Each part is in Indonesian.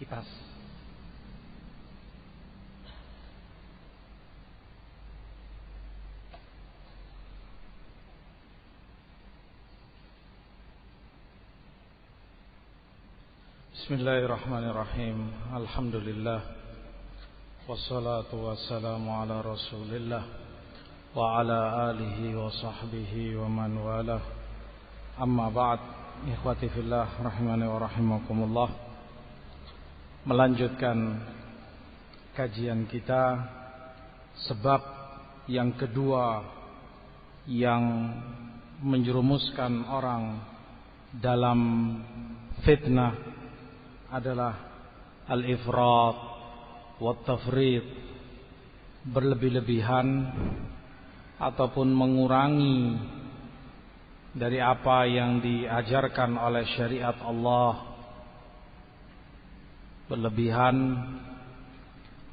kipas. Bismillahirrahmanirrahim. Alhamdulillah. Wassalatu wassalamu ala Rasulillah wa ala alihi wa sahbihi wa man walah. Amma ba'd. Ikhwati fillah rahimani wa rahimakumullah. Melanjutkan kajian kita, sebab yang kedua yang menjerumuskan orang dalam fitnah adalah al-ifrat wa tafrid, berlebih-lebihan ataupun mengurangi dari apa yang diajarkan oleh syariat Allah, berlebihan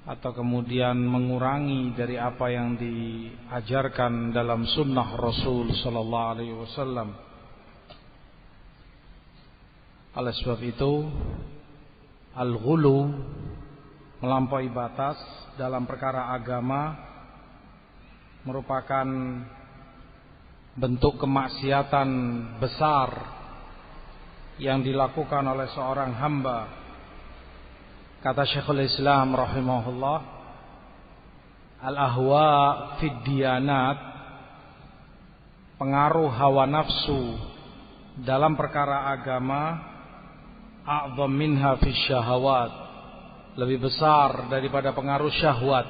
atau kemudian mengurangi dari apa yang diajarkan dalam sunnah Rasul sallallahu alaihi wasallam. Oleh sebab itu, al-ghulu, melampaui batas dalam perkara agama, merupakan bentuk kemaksiatan besar yang dilakukan oleh seorang hamba. Kata Syekhul Islam rahimahullah, al-ahwa fid diyanat, pengaruh hawa nafsu dalam perkara agama, a'zam minha fi syahawat, lebih besar daripada pengaruh syahwat.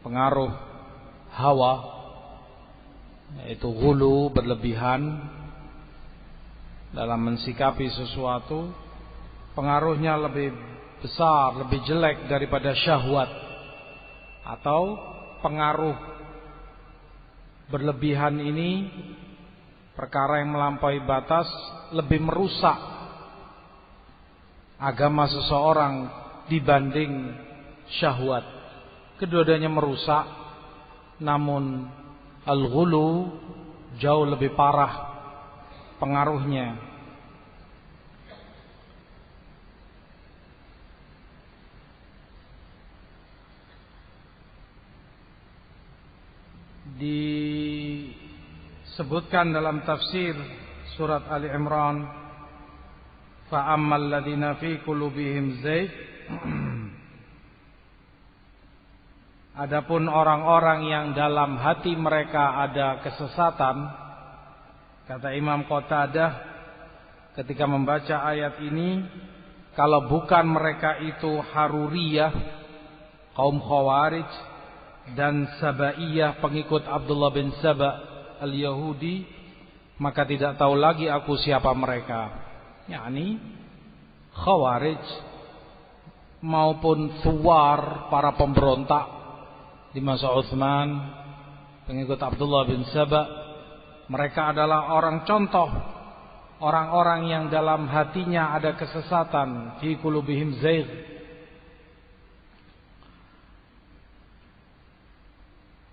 Pengaruh hawa, yaitu ghulu, berlebihan dalam mensikapi sesuatu, pengaruhnya lebih besar, lebih jelek daripada syahwat. Atau pengaruh berlebihan ini, perkara yang melampaui batas, lebih merusak agama seseorang dibanding syahwat. Kedua-duanya merusak, namun al-ghulu jauh lebih parah pengaruhnya. Disebutkan dalam tafsir surat Ali Imran, fa ammal ladzina fi qulubihim zayg, adapun orang-orang yang dalam hati mereka ada kesesatan, kata Imam Qatadah ketika membaca ayat ini, kalau bukan mereka itu Haruriyah, kaum Khawarij, dan Sabaiyah, pengikut Abdullah bin Saba al-Yahudi, maka tidak tahu lagi aku siapa mereka. yakni Khawarij maupun Thuwar, para pemberontak di masa Utsman, pengikut Abdullah bin Saba. Mereka adalah orang contoh, orang-orang yang dalam hatinya ada kesesatan, fi qulubihim zayg.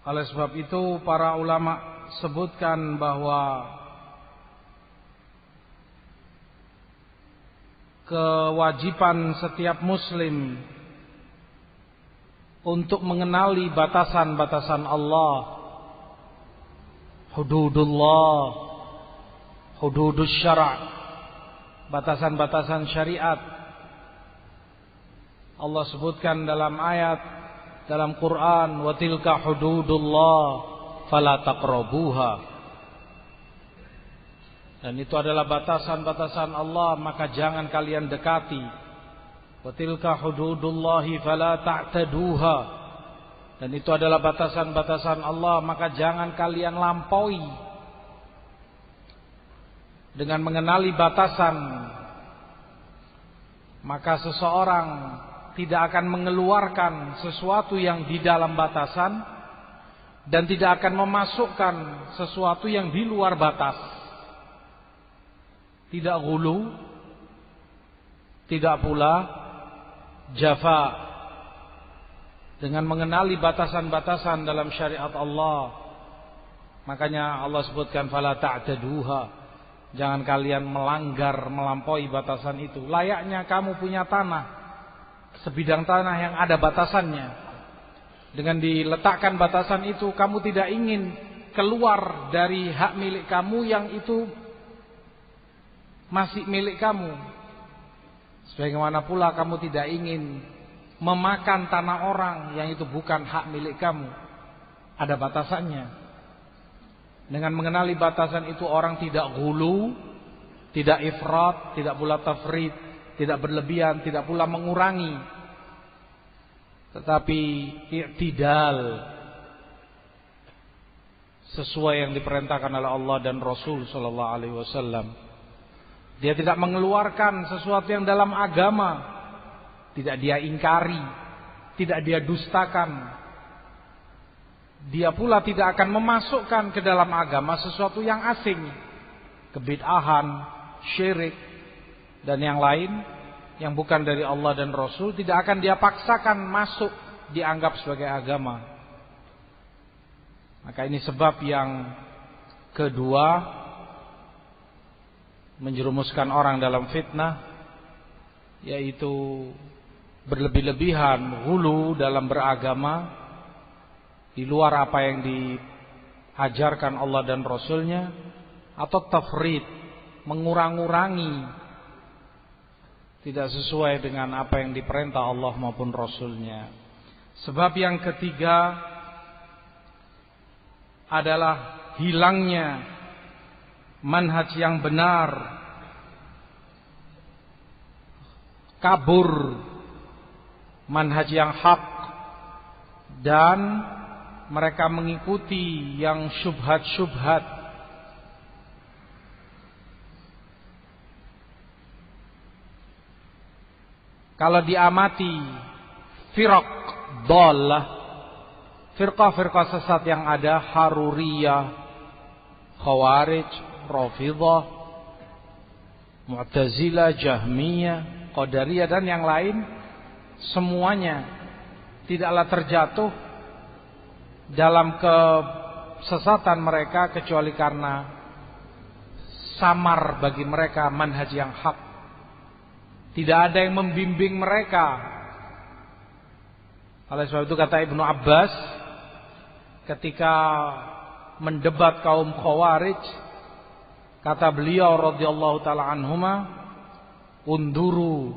Oleh sebab itu para ulama sebutkan bahwa kewajiban setiap muslim untuk mengenali batasan-batasan Allah, hududullah, hududus syara', batasan-batasan syariat. Allah sebutkan dalam ayat dalam Quran, wa tilka hududullah fala taqrabuha. Dan itu adalah batasan-batasan Allah, maka jangan kalian dekati. Wa tilka hududullahi fala ta'taduha. Dan itu adalah batasan-batasan Allah, maka jangan kalian lampaui. Dengan mengenali batasan, maka seseorang tidak akan mengeluarkan sesuatu yang di dalam batasan dan tidak akan memasukkan sesuatu yang di luar batas. Tidak ghulu, tidak pula jafa. Dengan mengenali batasan-batasan dalam syariat Allah, makanya Allah sebutkan fala ta'taduha, Jangan kalian melanggar, melampaui batasan itu. Layaknya kamu punya tanah, sebidang tanah yang ada batasannya. Dengan diletakkan batasan itu, kamu tidak ingin keluar dari hak milik kamu yang itu masih milik kamu. Sebagaimana pula kamu tidak ingin memakan tanah orang yang itu bukan hak milik kamu. Ada batasannya. Dengan mengenali batasan itu, orang tidak ghulu, tidak ifrat, tidak pula tafrid, tidak berlebihan, tidak pula mengurangi, tetapi i'tidal, sesuai yang diperintahkan oleh Allah dan Rasul sallallahu alaihi wasallam. Dia tidak mengeluarkan sesuatu yang dalam agama, tidak dia ingkari, tidak dia dustakan. Dia pula tidak akan memasukkan ke dalam agama sesuatu yang asing, kebid'ahan, syirik, dan yang lain yang bukan dari Allah dan Rasul. Tidak akan dia paksakan masuk dianggap sebagai agama. Maka ini sebab yang kedua menjerumuskan orang dalam fitnah, yaitu berlebih-lebihan, ghulu dalam beragama di luar apa yang diajarkan Allah dan Rasulnya, atau tafrid, mengurang-urangi, tidak sesuai dengan apa yang diperintah Allah maupun Rasulnya. Sebab yang ketiga adalah hilangnya manhaj yang benar, kabur manhaj yang hak, dan mereka mengikuti yang syubhat-syubhat. Kalau diamati firaq dhalah, firqah-firqah sesat yang ada, Haruriyah, Khawarij, Rafidhah, Mu'tazilah, Jahmiyah, Qadariyah, dan yang lain, semuanya tidaklah terjatuh dalam kesesatan mereka kecuali karena samar bagi mereka manhaj yang hak. Tidak ada yang membimbing mereka. Oleh sebab itu kata Ibnu Abbas ketika mendebat kaum Khawarij, kata beliau radhiyallahu taala anhuma, unduru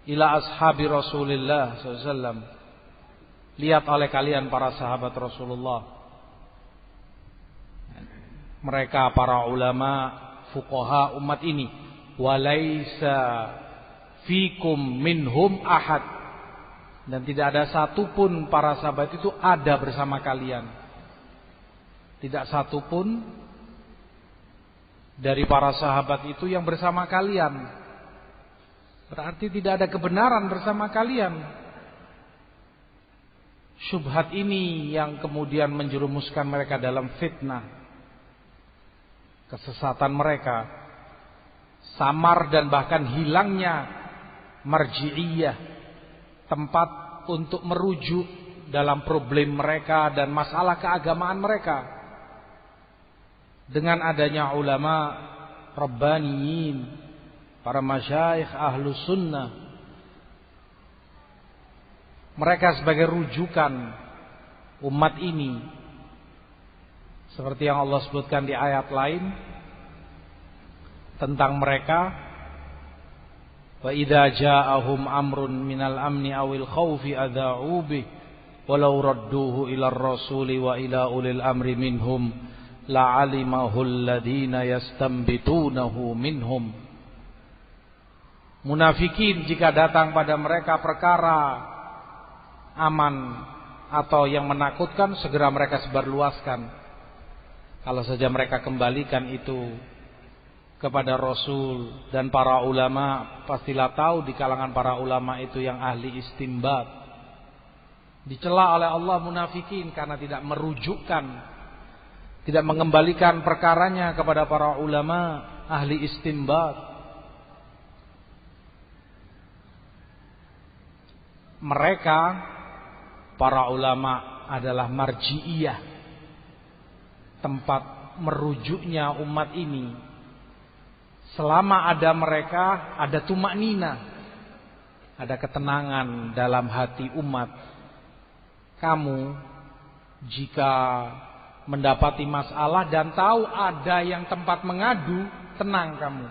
ila ashabi Rasulillah sallallahu alaihi wasallam. Lihat oleh kalian para sahabat Rasulullah. Mereka para ulama, fuqaha umat ini. Walaisa fikum minhum ahad. Dan tidak ada satupun para sahabat itu ada bersama kalian. Tidak satupun dari para sahabat itu yang bersama kalian. Berarti tidak ada kebenaran bersama kalian. Syubhat ini yang kemudian menjerumuskan mereka dalam fitnah, kesesatan mereka, samar dan bahkan hilangnya marji'iyah, tempat untuk merujuk dalam problem mereka dan masalah keagamaan mereka. Dengan adanya ulama rabbaniyin, para masyayikh ahlus sunnah, mereka sebagai rujukan umat ini, seperti yang Allah sebutkan di ayat lain tentang mereka, wa idza ja'ahum amrun minal amni awil khaufi adza'u bih walau radduhu ila ar-rasuli wa ila ulil amri minhum la'alimahu alladhina yastanbitunahu minhum. Munafikin jika datang pada mereka perkara aman atau yang menakutkan, segera mereka sebarluaskan. Kalau saja mereka kembalikan itu kepada Rasul dan para ulama, pastilah tahu di kalangan para ulama itu yang ahli istinbat. Dicela oleh Allah munafikin karena tidak merujukkan, tidak mengembalikan perkaranya kepada para ulama ahli istinbat. Mereka para ulama adalah marji'iyah, tempat merujuknya umat ini. Selama ada mereka, ada tumaknina, ada ketenangan dalam hati umat. Kamu jika mendapati masalah dan tahu ada yang tempat mengadu, tenang kamu.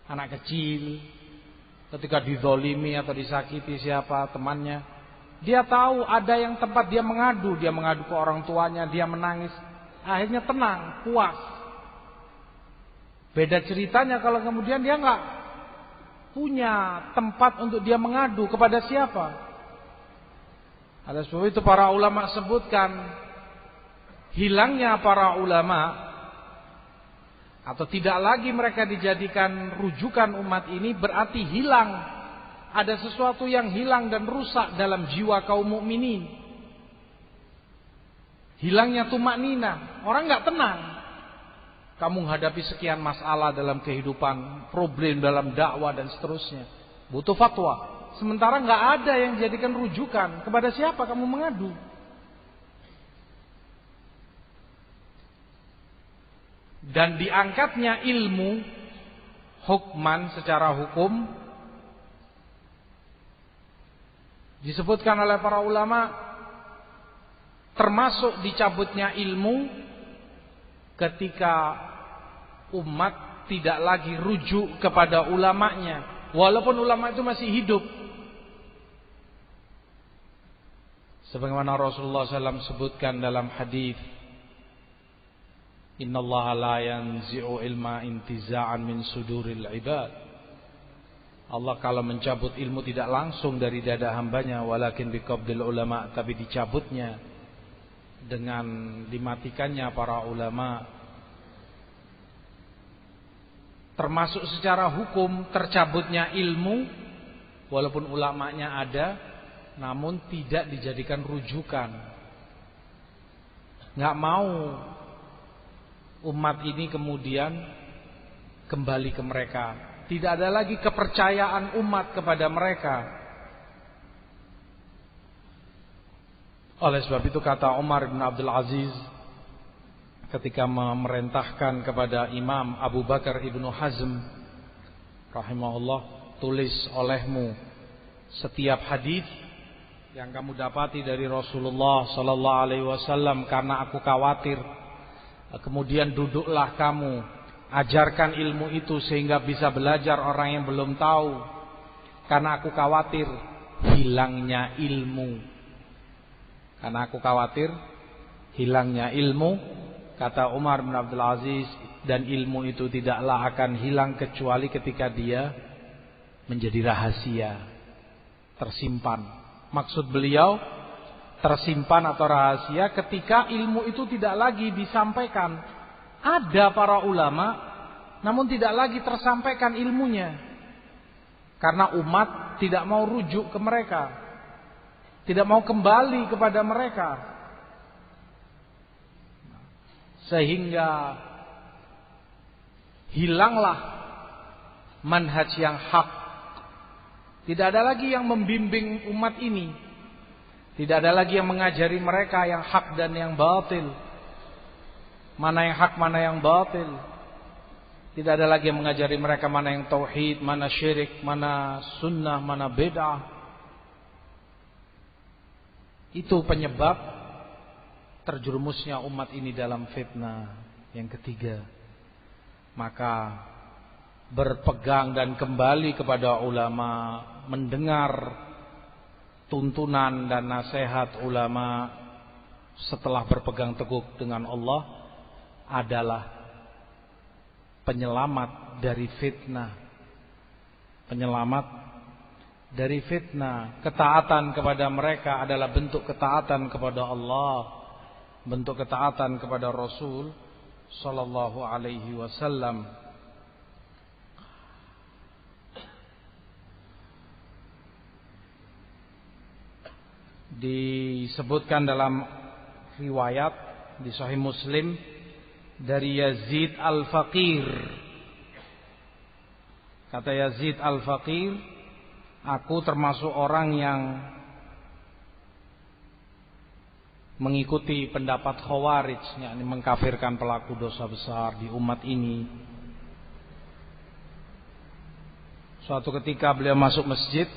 Anak kecil ketika dizolimi atau disakiti siapa temannya, dia tahu ada yang tempat dia mengadu ke orang tuanya, dia menangis, akhirnya tenang, puas. Beda ceritanya kalau kemudian dia nggak punya tempat untuk dia mengadu kepada siapa. Ada sebab itu para ulama sebutkan hilangnya para ulama atau tidak lagi mereka dijadikan rujukan umat ini berarti hilang. Ada sesuatu yang hilang dan rusak dalam jiwa kaum mukminin. Hilangnya tumaknina, orang nggak tenang. Kamu menghadapi sekian masalah dalam kehidupan, problem dalam dakwah dan seterusnya, butuh fatwa. Sementara nggak ada yang dijadikan rujukan. Kepada siapa kamu mengadu? Dan diangkatnya ilmu hukman secara hukum disebutkan oleh para ulama termasuk dicabutnya ilmu ketika umat tidak lagi rujuk kepada ulamanya walaupun ulama itu masih hidup. Sebagaimana Rasulullah SAW sebutkan dalam hadis, Innallaha la yanzi'u ilma intiza'an min suduril ibad. Allah kalau mencabut ilmu tidak langsung dari dada hambanya, walakin biqabdil ulama, tapi dicabutnya dengan dimatikannya para ulama. Termasuk secara hukum tercabutnya ilmu walaupun ulamanya ada, namun tidak dijadikan rujukan. Nggak mau umat ini kemudian kembali ke mereka. Tidak ada lagi kepercayaan umat kepada mereka. Oleh sebab itu kata Umar bin Abdul Aziz ketika memerintahkan kepada Imam Abu Bakar ibnu Hazm rahimahullah, tulis olehmu setiap hadis yang kamu dapati dari Rasulullah sallallahu alaihi wasallam karena aku khawatir. Kemudian duduklah kamu, ajarkan ilmu itu sehingga bisa belajar orang yang belum tahu. Karena aku khawatir hilangnya ilmu. Karena aku khawatir hilangnya ilmu, kata Umar bin Abdul Aziz, dan ilmu itu tidaklah akan hilang kecuali ketika dia menjadi rahasia, tersimpan. Maksud beliau tersimpan atau rahasia ketika ilmu itu tidak lagi disampaikan. Ada para ulama namun tidak lagi tersampaikan ilmunya karena umat tidak mau rujuk ke mereka, tidak mau kembali kepada mereka, sehingga hilanglah manhaj yang hak. Tidak ada lagi yang membimbing umat ini. Tidak ada lagi yang mengajari mereka yang hak dan yang batil. Mana yang hak, mana yang batil. Tidak ada lagi yang mengajari mereka mana yang tauhid, mana syirik, mana sunnah, mana bid'ah. Itu penyebab terjerumusnya umat ini dalam fitnah. Yang ketiga, maka berpegang dan kembali kepada ulama, mendengar tuntunan dan nasihat ulama setelah berpegang teguh dengan Allah adalah penyelamat dari fitnah. Penyelamat dari fitnah. Ketaatan kepada mereka adalah bentuk ketaatan kepada Allah, bentuk ketaatan kepada Rasul sallallahu alaihi wasallam. Disebutkan dalam riwayat di Sahih Muslim dari Yazid Al-Faqir. Kata Yazid Al-Faqir, aku termasuk orang yang mengikuti pendapat Khawarij, yakni mengkafirkan pelaku dosa besar di umat ini. Suatu ketika beliau masuk masjid,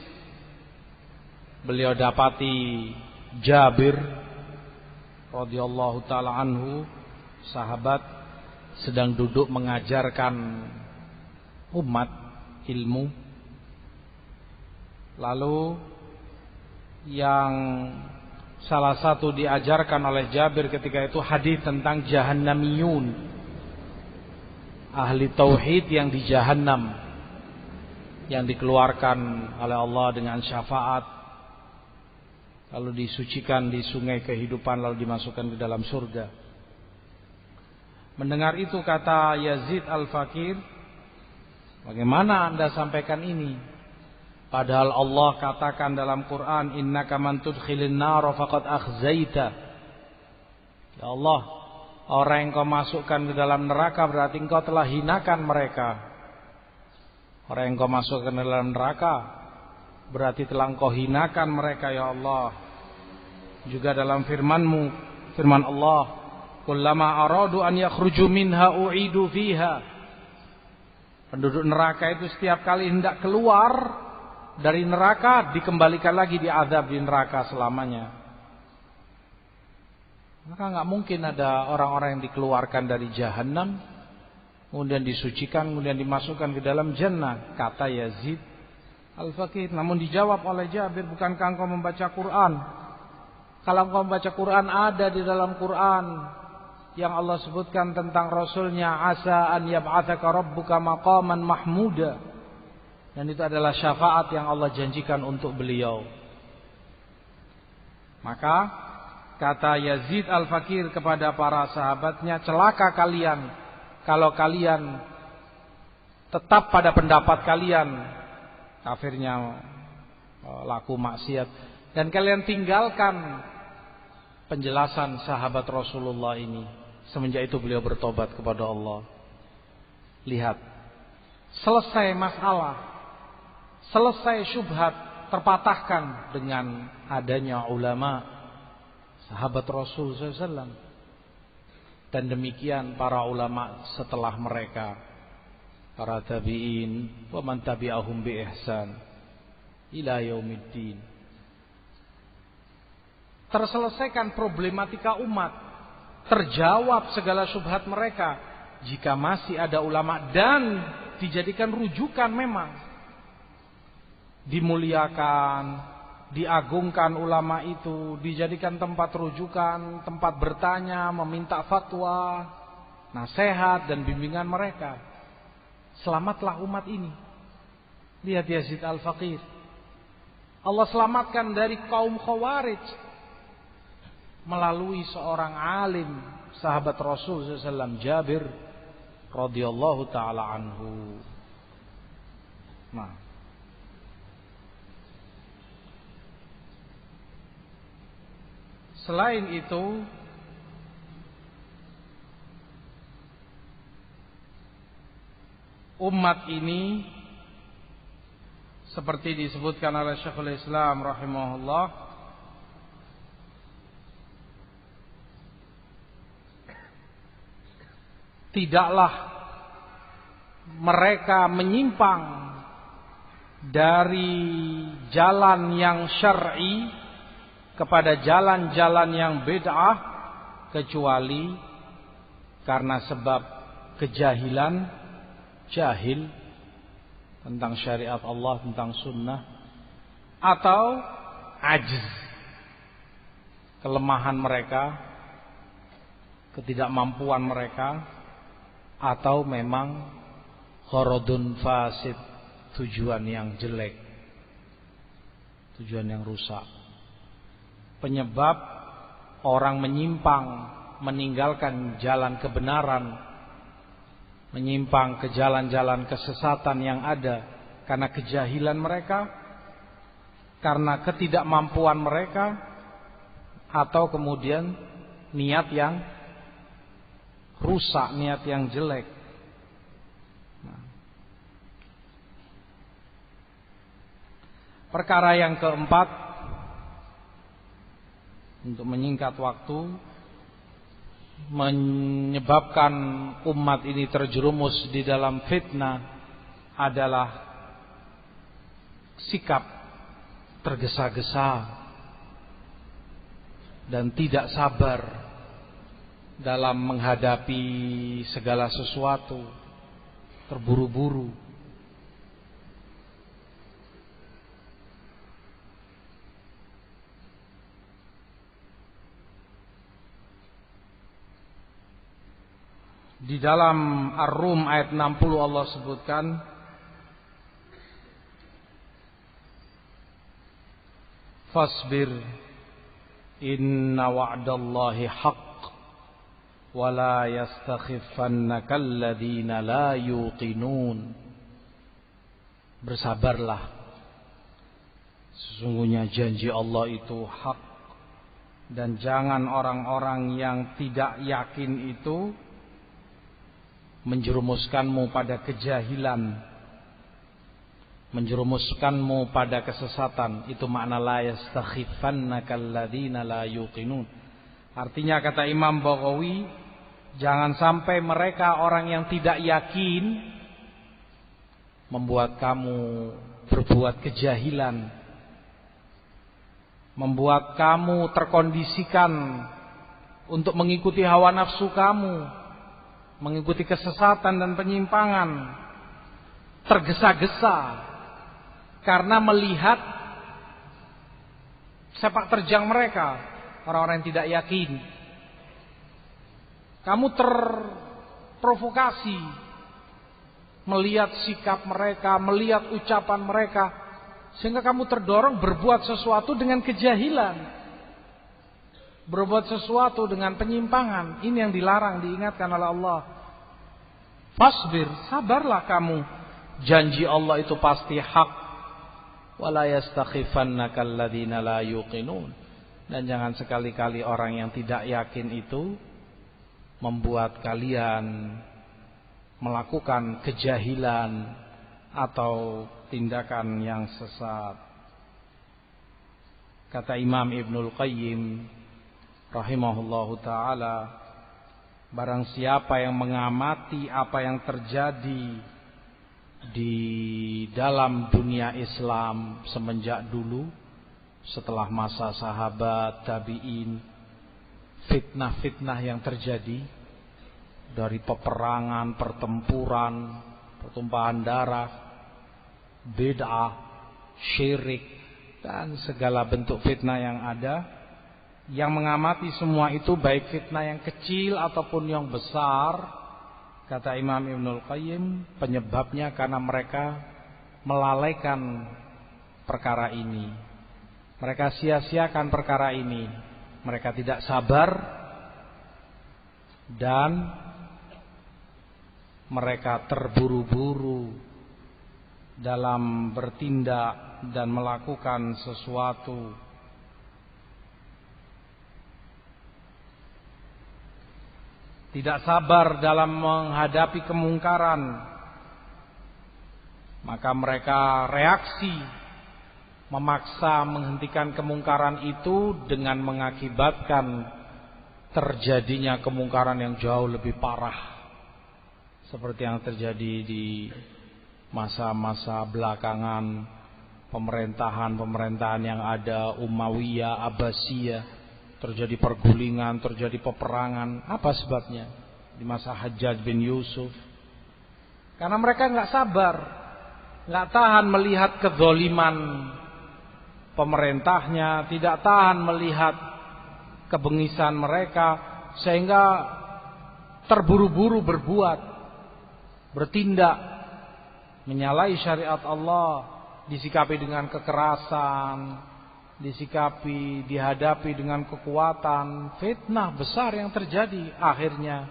beliau dapati Jabir radhiyallahu taala anhu, sahabat, sedang duduk mengajarkan umat ilmu. Lalu yang salah satu diajarkan oleh Jabir ketika itu hadis tentang jahannamiyun, ahli tauhid yang di jahannam, yang dikeluarkan oleh Allah dengan syafaat, lalu disucikan di sungai kehidupan, lalu dimasukkan ke dalam surga. Mendengar itu kata Yazid Al-Fakir, bagaimana Anda sampaikan ini? Padahal Allah katakan dalam Quran, innaka man tudkhilin nar faqad akhzaita. Ya Allah, orang yang kau masukkan ke dalam neraka berarti engkau telah hinakan mereka. Orang yang kau masukkan ke dalam neraka berarti telah engkau hinakan mereka, ya Allah. Juga dalam firman-Mu, firman Allah, kullama aradu an yakhruju minha u'idu fiha. Penduduk neraka itu setiap kali hendak keluar dari neraka, dikembalikan lagi diazab di neraka selamanya. Maka nggak mungkin ada orang-orang yang dikeluarkan dari jahanam, kemudian disucikan, kemudian dimasukkan ke dalam jannah, kata Yazid Al-Fakir. Namun dijawab oleh Jabir, bukankah engkau membaca Quran? Kalau engkau membaca Quran, ada di dalam Quran yang Allah sebutkan tentang Rasulnya, asa an yab'atsaka rabbuka maqaman mahmuda. Dan itu adalah syafaat yang Allah janjikan untuk beliau. Maka kata Yazid Al-Fakir kepada para sahabatnya, celaka kalian kalau kalian tetap pada pendapat kalian, kafirnya laku maksiat, dan kalian tinggalkan penjelasan sahabat Rasulullah ini. Semenjak itu beliau bertobat kepada Allah. Lihat, selesai masalah, selesai syubhat, terpatahkan dengan adanya ulama sahabat Rasul SAW. Dan demikian para ulama setelah mereka, para tabi'in, wa man tabi'ahum bi ihsan ila yaumiddin. Terselesaikan problematika umat, terjawab segala syubhat mereka. Jika masih ada ulama dan dijadikan rujukan, memang dimuliakan, diagungkan ulama itu, dijadikan tempat rujukan, tempat bertanya, meminta fatwa, nasihat dan bimbingan mereka. Selamatlah umat ini. Lihat Yazid Al-Fakir, Allah selamatkan dari kaum Khawarij melalui seorang alim sahabat Rasul SAW, Jabir radhiyallahu taala anhu. Nah, selain itu, umat ini seperti disebutkan oleh Syekhul Islam rahimahullah, tidaklah mereka menyimpang dari jalan yang syar'i kepada jalan-jalan yang bid'ah, kecuali karena sebab kejahilan, jahil tentang syariat Allah, tentang sunnah, atau ajz, kelemahan mereka, ketidakmampuan mereka, atau memang gharadun fasid, tujuan yang jelek, tujuan yang rusak. Penyebab orang menyimpang, meninggalkan jalan kebenaran, menyimpang ke jalan-jalan kesesatan yang ada karena kejahilan mereka, karena ketidakmampuan mereka, atau kemudian niat yang rusak, niat yang jelek. Perkara yang keempat, untuk menyingkat waktu, menyebabkan umat ini terjerumus di dalam fitnah adalah sikap tergesa-gesa dan tidak sabar dalam menghadapi segala sesuatu, terburu-buru. Di dalam Ar-Rum ayat 60 Allah sebutkan, fasbir inna wa'dallahi haqq wa la yastakhiffannaka alladhina la yuqinun. Bersabarlah, sesungguhnya janji Allah itu hak, dan jangan orang-orang yang tidak yakin itu menjerumuskanmu pada kejahilan, menjerumuskanmu pada kesesatan. Itu makna la yastakhiffannaka alladhina la yuqinun. Artinya, kata Imam Baghawi, jangan sampai mereka orang yang tidak yakin membuat kamu berbuat kejahilan, membuat kamu terkondisikan untuk mengikuti hawa nafsu kamu, mengikuti kesesatan dan penyimpangan, tergesa-gesa karena melihat sepak terjang mereka, orang-orang yang tidak yakin. Kamu terprovokasi melihat sikap mereka, melihat ucapan mereka, sehingga kamu terdorong berbuat sesuatu dengan kejahilan, berbuat sesuatu dengan penyimpangan. Ini yang dilarang, diingatkan oleh Allah. Fasbir, sabarlah kamu, janji Allah itu pasti hak. Wala yastakhiffannaka alladhina la yuqinun. Dan jangan sekali-kali orang yang tidak yakin itu membuat kalian melakukan kejahilan atau tindakan yang sesat. Kata Imam Ibnul Qayyim rahimahullahu ta'ala, barang siapa yang mengamati apa yang terjadi di dalam dunia Islam semenjak dulu, setelah masa sahabat, tabi'in, fitnah-fitnah yang terjadi dari peperangan, pertempuran, pertumpahan darah, bid'ah, syirik, dan segala bentuk fitnah yang ada. Yang mengamati semua itu, baik fitnah yang kecil ataupun yang besar, kata Imam Ibnul Qayyim, penyebabnya karena mereka melalaikan perkara ini. Mereka sia-siakan perkara ini. Mereka tidak sabar dan mereka terburu-buru dalam bertindak dan melakukan sesuatu. Tidak sabar dalam menghadapi kemungkaran, maka mereka reaksi, memaksa menghentikan kemungkaran itu dengan mengakibatkan terjadinya kemungkaran yang jauh lebih parah, seperti yang terjadi di masa-masa belakangan pemerintahan yang ada, Umayyah, Abbasiyah. Terjadi pergulingan, terjadi peperangan. Apa sebabnya? Di masa Hajjaj bin Yusuf. Karena mereka nggak sabar, nggak tahan melihat kezaliman pemerintahnya, tidak tahan melihat kebengisan mereka, sehingga terburu-buru berbuat, bertindak, menyalahi syariat Allah, disikapi dengan kekerasan, dihadapi dengan kekuatan. Fitnah besar yang terjadi, akhirnya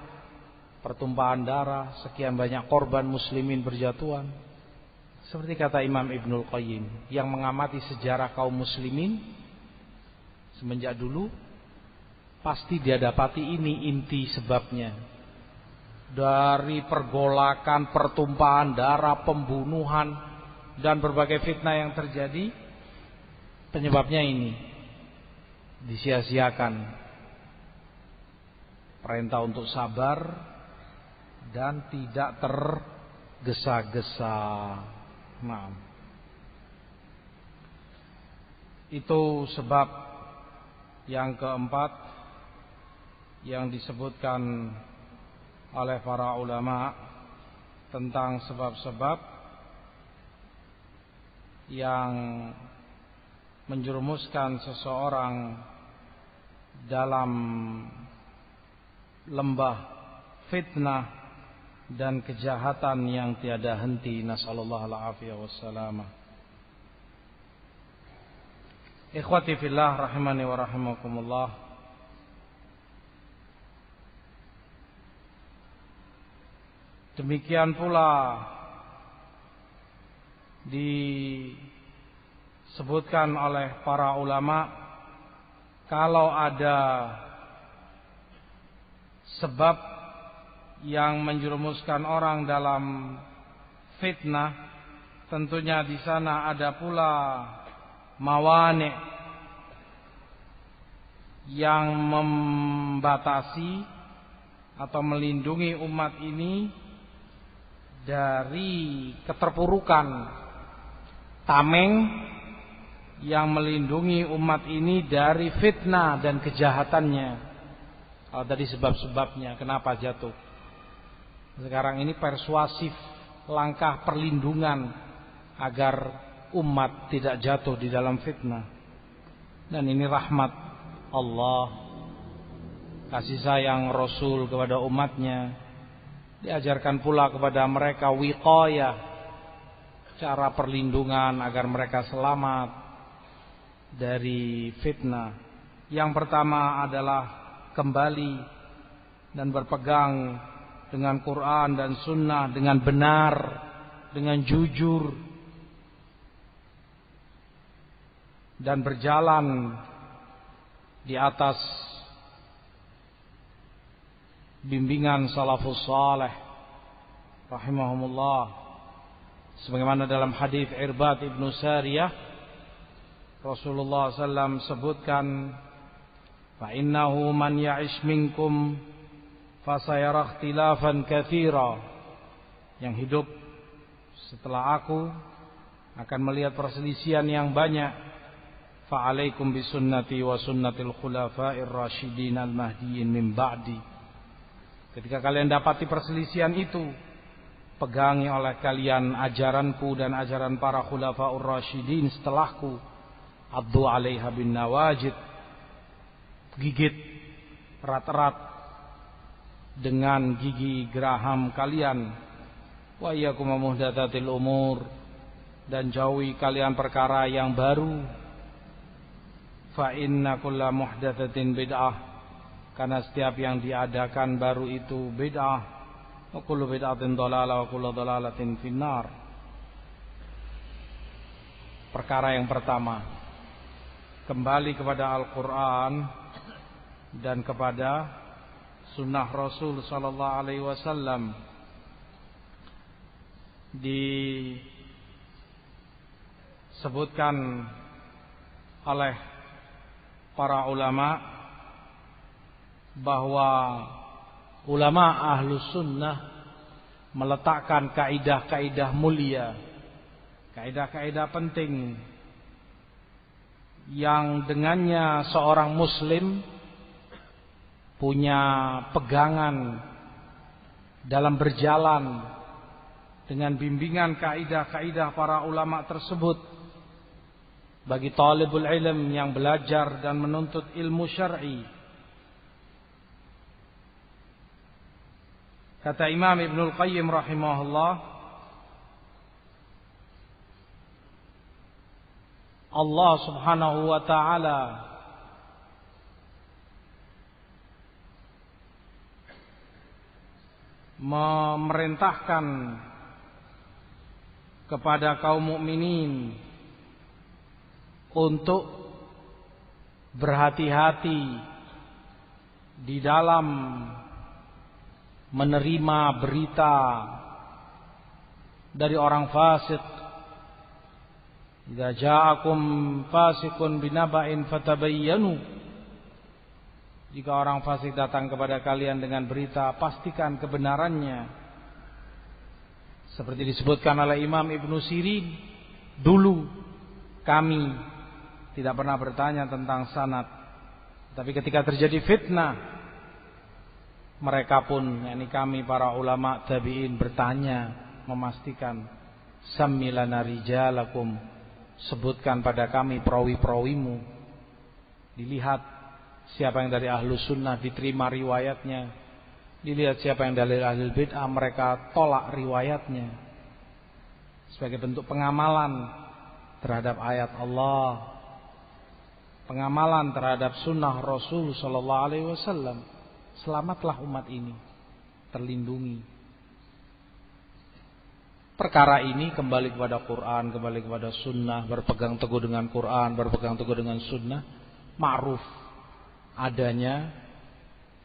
pertumpahan darah, sekian banyak korban muslimin berjatuhan. Seperti kata Imam Ibnul Qayyim, yang mengamati sejarah kaum muslimin semenjak dulu, pasti dia dapati ini inti sebabnya. Dari pergolakan, pertumpahan darah, pembunuhan, dan berbagai fitnah yang terjadi, penyebabnya ini. disia-siakan. Perintah untuk sabar dan tidak tergesa-gesa. Nah, itu sebab yang keempat yang disebutkan oleh para ulama tentang sebab-sebab yang menjerumuskan seseorang dalam lembah fitnah dan kejahatan yang tiada henti. Nasallallahu alaihi wasallam. Ikhwati fillah rahimani wa rahimakumullah. Demikian pula disebutkan oleh para ulama, kalau ada sebab yang menjerumuskan orang dalam fitnah, tentunya di sana ada pula mawani yang membatasi atau melindungi umat ini dari keterpurukan, tameng yang melindungi umat ini dari fitnah dan kejahatannya. Kalau tadi sebab-sebabnya kenapa jatuh, sekarang ini persuasif, langkah perlindungan agar umat tidak jatuh di dalam fitnah. Dan ini rahmat Allah, kasih sayang Rasul kepada umatnya. Diajarkan pula kepada mereka wiqayah, cara perlindungan agar mereka selamat dari fitnah. Yang pertama adalah kembali dan berpegang dengan Quran dan Sunnah dengan benar, dengan jujur, dan berjalan di atas bimbingan salafus saleh rahimahumullah, sebagaimana dalam hadis Irbad ibnu Sariyah Rasulullah SAW sebutkan, fa innahu man ya'ish minkum fasayara ikhtilafan katsira, yang hidup setelah aku akan melihat perselisihan yang banyak. Fa alaikum bisunnati wa sunnatil khulafa'ir rasyidin al-mahdiyyin min ba'di. Ketika kalian dapati perselisihan itu, pegangi oleh kalian ajaranku dan ajaran para khulafa'ur rasyidin setelahku. Addu 'alaiha bin nawajid, gigit erat-erat dengan gigi geraham kalian. Wa iyyakum muhdatsatil umur, dan jauhi kalian perkara yang baru. Fa inna kulla muhdatsatin bid'ah, karena setiap yang diadakan baru itu bid'ah. Wa kullu bid'atin dhalalah wa kullu dhalalatin finnar. Perkara yang pertama, kembali kepada Al-Quran dan kepada sunnah Rasul sallallahu alaihi wasallam. Disebutkan oleh para ulama bahwa ulama ahlus sunnah meletakkan kaidah-kaidah mulia, kaidah-kaidah penting yang dengannya seorang muslim punya pegangan dalam berjalan dengan bimbingan kaidah-kaidah para ulama tersebut. Bagi talibul ilm yang belajar dan menuntut ilmu syar'i, kata Imam Ibnul Qayyim rahimahullah, Allah subhanahu wa ta'ala memerintahkan kepada kaum mukminin untuk berhati-hati di dalam menerima berita dari orang fasik. Idza ja'akum fasiqun binaba'in fatabayyanu Jika orang fasik datang kepada kalian dengan berita, pastikan kebenarannya. Seperti disebutkan oleh Imam Ibnu Sirin, dulu kami tidak pernah bertanya tentang sanad, tapi ketika terjadi fitnah, mereka pun, yakni kami para ulama tabi'in, bertanya, memastikan, sammilana rijalakum, sebutkan pada kami perawi-perawimu. Dilihat siapa yang dari ahlus sunnah diterima riwayatnya, dilihat siapa yang dari ahlul bid'ah mereka tolak riwayatnya, sebagai bentuk pengamalan terhadap ayat Allah, pengamalan terhadap sunnah Rasul sallallahu alaihi wasallam. Selamatlah umat ini, terlindungi. Perkara ini kembali kepada Quran, kembali kepada sunnah, berpegang teguh dengan Quran, berpegang teguh dengan sunnah, ma'ruf adanya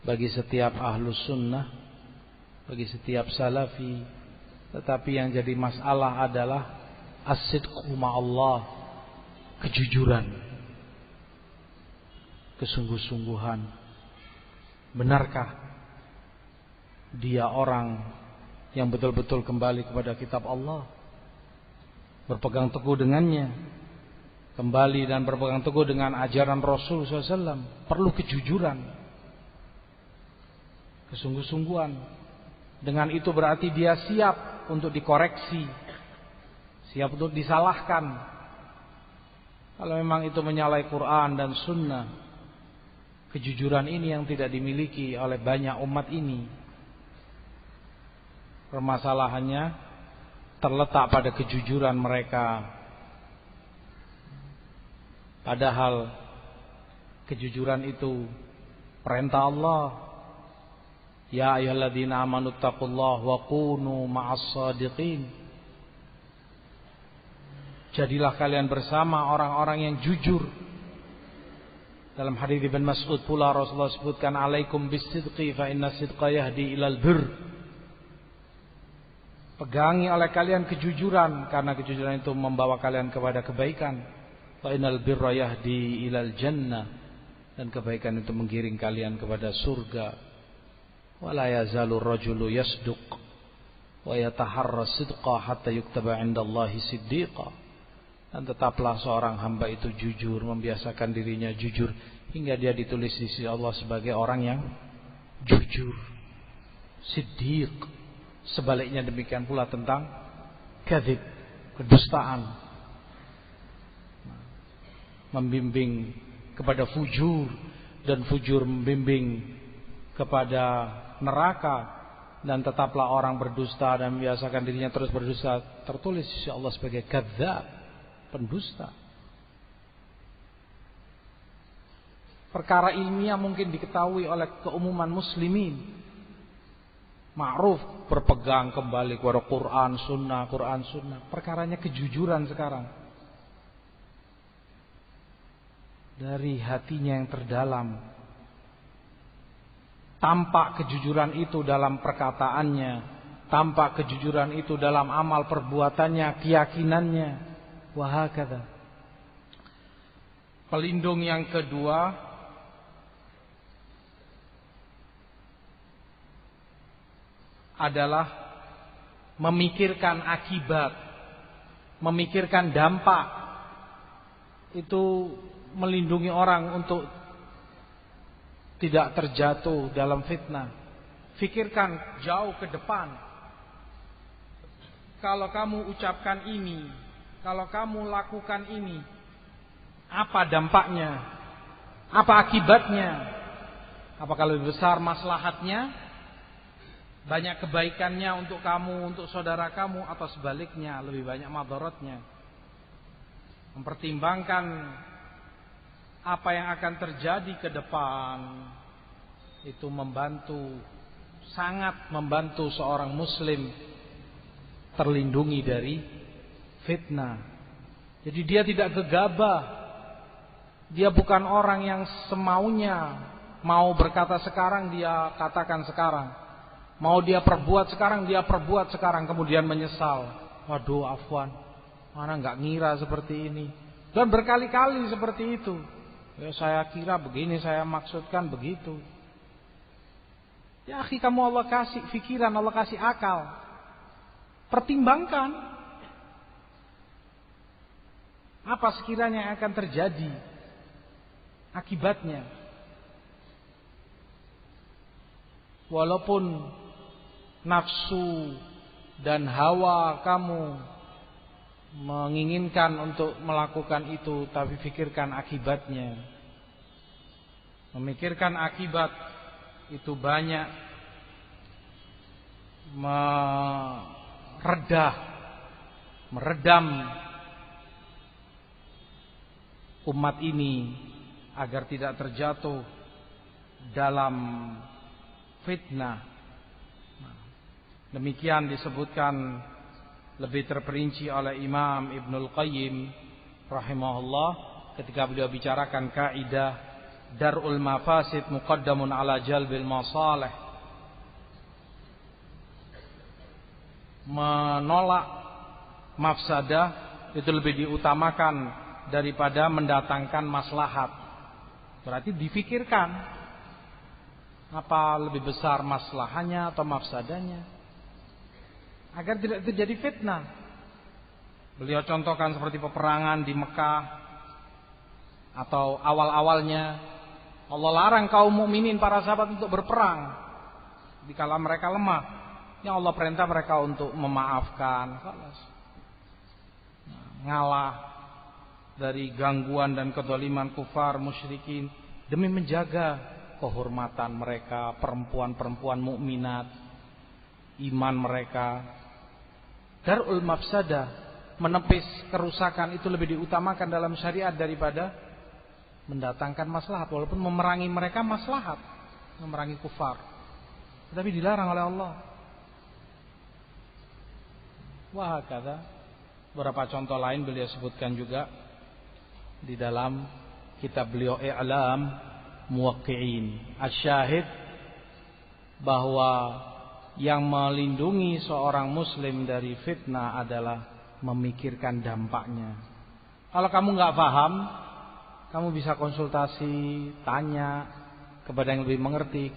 bagi setiap ahlus sunnah, bagi setiap salafi. Tetapi yang jadi masalah adalah as-sidqu ma'allah, kejujuran, kesungguh-sungguhan. Benarkah dia orang yang betul-betul kembali kepada kitab Allah, berpegang teguh dengannya, kembali dan berpegang teguh dengan ajaran Rasul SAW? Perlu kejujuran, kesungguh-sungguhan. Dengan itu berarti dia siap untuk dikoreksi, siap untuk disalahkan. Kalau memang itu menyalahi Quran dan Sunnah, kejujuran ini yang tidak dimiliki oleh banyak umat ini. Permasalahannya terletak pada kejujuran mereka. Padahal kejujuran itu perintah Allah. Ya ayyuhalladzina amanu taqullaha wa kunu ma'as shadiqin. Jadilah kalian bersama orang-orang yang jujur. Dalam hadits Ibn Mas'ud pula Rasulullah sebutkan, alaikum bisidqi fa inna sidqa yahdi ilal birr. Pegangi oleh kalian kejujuran, karena kejujuran itu membawa kalian kepada kebaikan. Fa innal birra yahdi ilal jannah, dan kebaikan itu menggiring kalian kepada surga. Wala yazalu rajulu yasduq wa yataharra sidqa hatta yuktaba 'indallahi siddiqa. Dan tetaplah seorang hamba itu jujur, membiasakan dirinya jujur hingga dia ditulis di sisi Allah sebagai orang yang jujur, siddiq. Sebaliknya demikian pula tentang kadzib, kedustaan, membimbing kepada fujur, dan fujur membimbing kepada neraka. Dan tetaplah orang berdusta dan membiasakan dirinya terus berdusta, tertulis di sisi Allah sebagai kadzab, pendusta. Perkara ilmiah mungkin diketahui oleh keumuman muslimin, ma'ruf, berpegang kembali kepada Quran Sunnah, Quran Sunnah. Perkaranya kejujuran sekarang, dari hatinya yang terdalam. Tampak kejujuran itu dalam perkataannya, tampak kejujuran itu dalam amal perbuatannya, keyakinannya. Wahakadha. Pelindung yang kedua adalah memikirkan akibat, memikirkan dampak. Itu melindungi orang untuk tidak terjatuh dalam fitnah. Fikirkan jauh ke depan. Kalau kamu ucapkan ini, kalau kamu lakukan ini, apa dampaknya? Apa akibatnya? Apakah lebih besar maslahatnya, banyak kebaikannya untuk kamu, untuk saudara kamu, atau sebaliknya lebih banyak madaratnya? Mempertimbangkan apa yang akan terjadi ke depan, itu membantu, sangat membantu seorang muslim terlindungi dari fitnah. Jadi dia tidak gegabah. Dia bukan orang yang semaunya, mau berkata sekarang dia katakan sekarang, mau dia perbuat sekarang dia perbuat sekarang, kemudian menyesal. Waduh, afwan, mana nggak ngira seperti ini. Dan berkali-kali seperti itu. Ya saya kira begini, saya maksudkan begitu. Ya akhi, kamu Allah kasih pikiran, Allah kasih akal. Pertimbangkan apa sekiranya yang akan terjadi akibatnya. Walaupun nafsu dan hawa kamu menginginkan untuk melakukan itu, tapi pikirkan akibatnya. Memikirkan akibat itu banyak meredam umat ini agar tidak terjatuh dalam fitnah. Demikian disebutkan lebih terperinci oleh Imam Ibnul Qayyim rahimahullah ketika beliau bicarakan kaidah dar'ul mafasid muqaddamun ala jalbil masalih. Menolak mafsadah itu lebih diutamakan daripada mendatangkan maslahat. Berarti difikirkan apa lebih besar maslahannya atau mafsadahnya, agar tidak terjadi fitnah. Beliau contohkan seperti peperangan di Mekah atau awal-awalnya Allah larang kaum mukminin para sahabat untuk berperang dikala mereka lemah. Ya Allah perintah mereka untuk memaafkan, ngalah dari gangguan dan kedzaliman kufar musyrikin demi menjaga kehormatan mereka, perempuan-perempuan mukminat, iman mereka. Darul mafsadah, menepis kerusakan itu lebih diutamakan dalam syariat daripada mendatangkan maslahat. Walaupun memerangi mereka maslahat, memerangi kufar, tetapi dilarang oleh Allah. Wah, kata beberapa contoh lain beliau sebutkan juga di dalam kitab beliau I'lam Muwaqqi'in. Asy-syahid bahwa yang melindungi seorang muslim dari fitnah adalah memikirkan dampaknya. Kalau kamu nggak paham, kamu bisa konsultasi, tanya kepada yang lebih mengerti.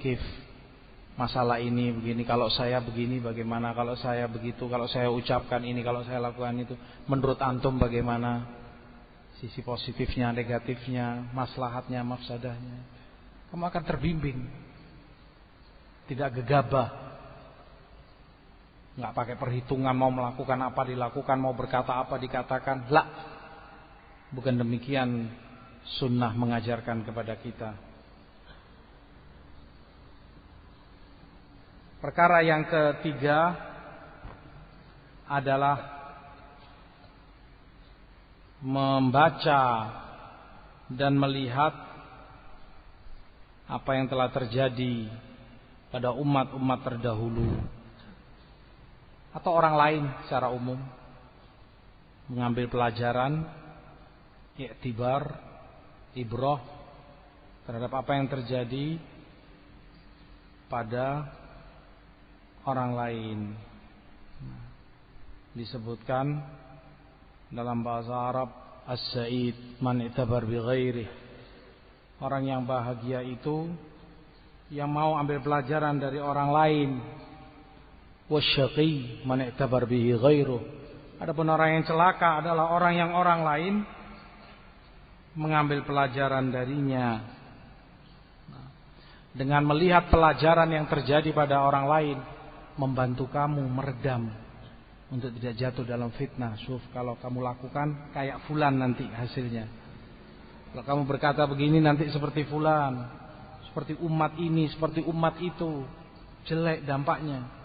Masalah ini begini, kalau saya begini bagaimana, kalau saya begitu, kalau saya ucapkan ini, kalau saya lakukan itu, menurut antum bagaimana? Sisi positifnya, negatifnya, maslahatnya, mafsadahnya. Kamu akan terbimbing, tidak gegabah, nggak pakai perhitungan mau melakukan apa dilakukan, mau berkata apa dikatakan. Lah, bukan demikian sunnah mengajarkan kepada kita. Perkara yang ketiga adalah membaca dan melihat apa yang telah terjadi pada umat-umat terdahulu atau orang lain secara umum, mengambil pelajaran, iktibar, ibrah terhadap apa yang terjadi pada orang lain. Disebutkan dalam bahasa Arab, as-sa'id man i'tabar bi ghairihi. Orang yang bahagia itu yang mau ambil pelajaran dari orang lain. Wasyaqi man i'tabar bihi ghairuh. Adapun orang yang celaka adalah orang yang orang lain mengambil pelajaran darinya. Dengan melihat pelajaran yang terjadi pada orang lain, membantu kamu meredam untuk tidak jatuh dalam fitnah. Kalau kamu lakukan kayak fulan nanti hasilnya. Kalau kamu berkata begini nanti seperti fulan, seperti umat ini, seperti umat itu, jelek dampaknya.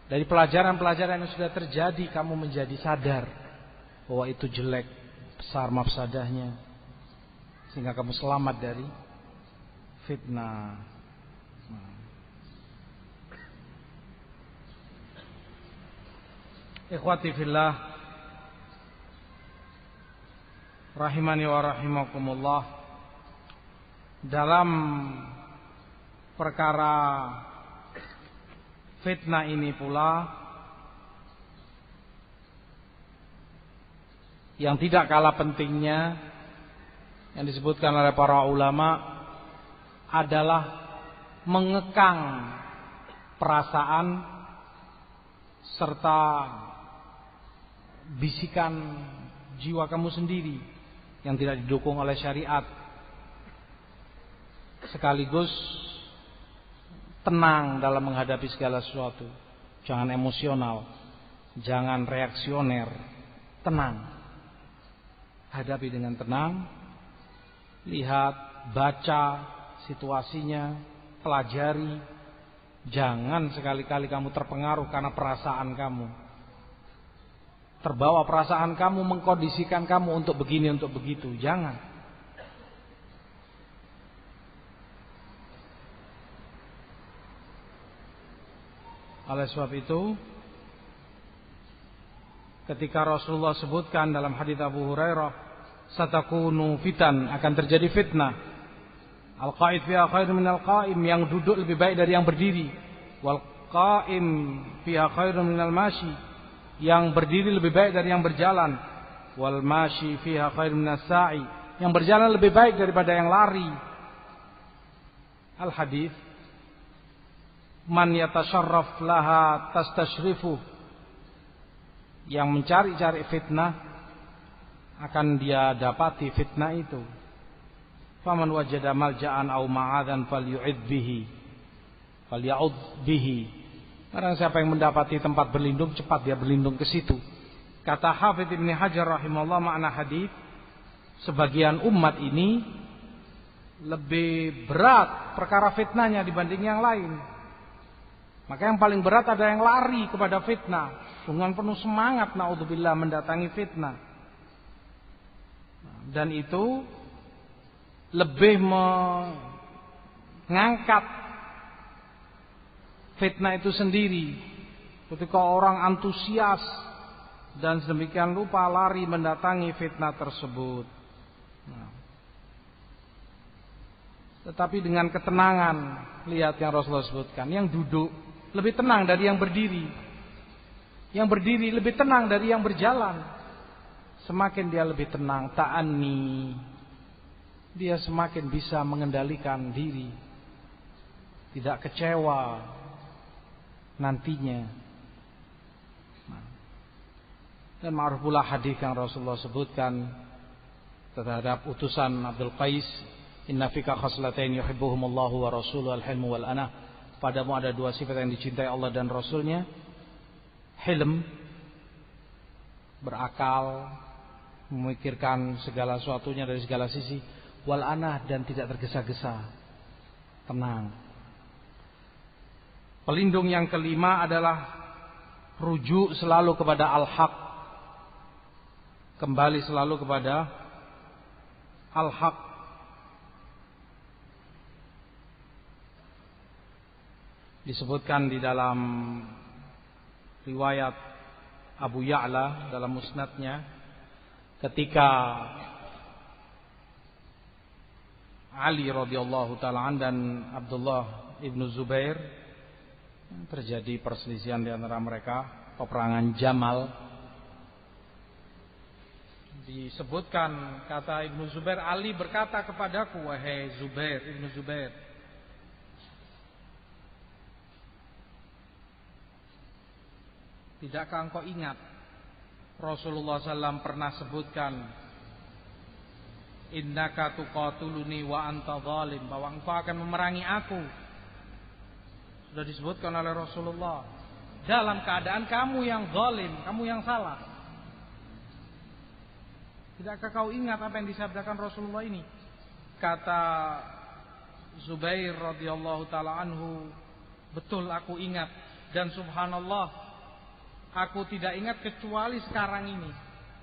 Dari pelajaran-pelajaran yang sudah terjadi, kamu menjadi sadar bahwa itu jelek, besar mafsadahnya, sehingga kamu selamat dari fitnah. Ikhwati fillah, rahimani wa rahimakumullah. Dalam perkara fitnah ini pula, yang tidak kalah pentingnya yang disebutkan oleh para ulama adalah mengekang perasaan serta bisikan jiwa kamu sendiri yang tidak didukung oleh syariat, sekaligus tenang dalam menghadapi segala sesuatu. Jangan emosional, jangan reaksioner, tenang. Hadapi dengan tenang, lihat, baca situasinya, pelajari. Jangan sekali-kali kamu terpengaruh karena perasaan kamu. Terbawa perasaan kamu mengkondisikan kamu untuk begini, untuk begitu. Jangan. Oleh sebab itu, ketika Rasulullah sebutkan dalam hadits Abu Hurairah, satakunu fitan, akan terjadi fitnah. Al-qa'id fiha khairun minal qa'im, yang duduk lebih baik dari yang berdiri. Wal qa'im fiha khairun minal mashi, yang berdiri lebih baik dari yang berjalan. Wal mashi fiha khairun minas sa'i, yang berjalan lebih baik daripada yang lari. Al-hadits, man yatasharraf laha tastashrifu, yang mencari-cari fitnah akan dia dapati fitnah itu. Faman wajada malja'an aw ma'adan falyu'id bihi, falya'ud bihi. Barang siapa yang mendapati tempat berlindung, cepat dia berlindung ke situ. Kata Hafidz Ibnu Hajar rahimahullah, makna hadis, sebagian umat ini lebih berat perkara fitnahnya dibanding yang lain. Maka yang paling berat ada yang lari kepada fitnah dengan penuh semangat, naudzubillah, mendatangi fitnah. Dan itu lebih mengangkat fitnah itu sendiri. Ketika orang antusias dan sedemikian rupa lari mendatangi fitnah tersebut. Tetapi dengan ketenangan, lihat yang Rasulullah sebutkan, yang duduk lebih tenang dari yang berdiri. Yang berdiri lebih tenang dari yang berjalan. Semakin dia lebih tenang, ta'anni, dia semakin bisa mengendalikan diri, tidak kecewa nantinya. Dan ma'ruf pula hadis yang Rasulullah sebutkan terhadap utusan Abdul Qais, inna fika khaslatain yuhibbuhumullahu wa rasuluhu al-hilmu wal anah. Padamu ada dua sifat yang dicintai Allah dan Rasulnya, hilm, berakal, memikirkan segala sesuatunya dari segala sisi, wal anah, dan tidak tergesa-gesa, tenang. Pelindung yang kelima adalah rujuk selalu kepada al-haq, kembali selalu kepada al-haq. Disebutkan di dalam riwayat Abu Ya'la dalam musnadnya, ketika Ali radhiyallahu ta'ala dan Abdullah ibnu Zubair, terjadi perselisihan di antara mereka, peperangan Jamal. Disebutkan, kata Ibnu Zubair, Ali berkata kepadaku, wahai Zubair, Ibnu Zubair, tidakkah engkau ingat Rasulullah SAW pernah sebutkan, innaka tuqatuluni wa anta zalim, bahwa engkau akan memerangi aku. Sudah disebutkan oleh Rasulullah dalam keadaan kamu yang zalim, kamu yang salah. Tidakkah kau ingat apa yang disabdakan Rasulullah ini? Kata Zubair radhiyallahu taala anhu, betul aku ingat, dan subhanallah, aku tidak ingat kecuali sekarang ini